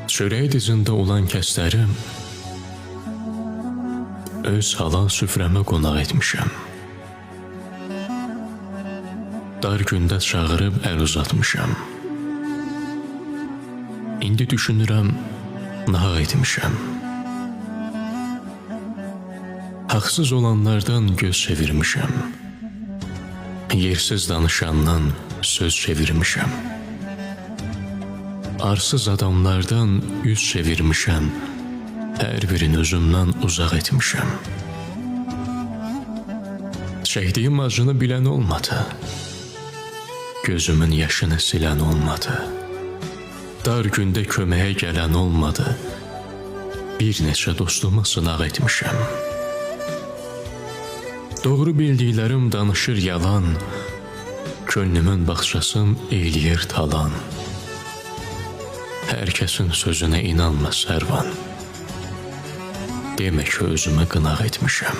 Çörək dizində olan kəslərim öz halal süfrəmə qonaq etmişəm. Dar gündə çağırıb əl uzatmışam. İndi düşünürəm, nahaq etmişəm. Haqsız olanlardan göz çevirmişəm. Yersiz danışandan söz çevirmişəm. Arsız adamlardan yüz çevirmişəm. Hər birini özümdən uzaq etmişəm. Çəkdiyim acını bilən olmadı. Gözümün yaşını silən olmadı. Dar gündə köməyə gələn olmadı. Bir neçə dostumu sınaq etmişəm. Doğru bildiklərim danışır yalan. Könlümün bağçasın eyləyir talan. Hər kəsin sözünə inanma Sərvan. Demək ki, özümə qınaq etmişəm.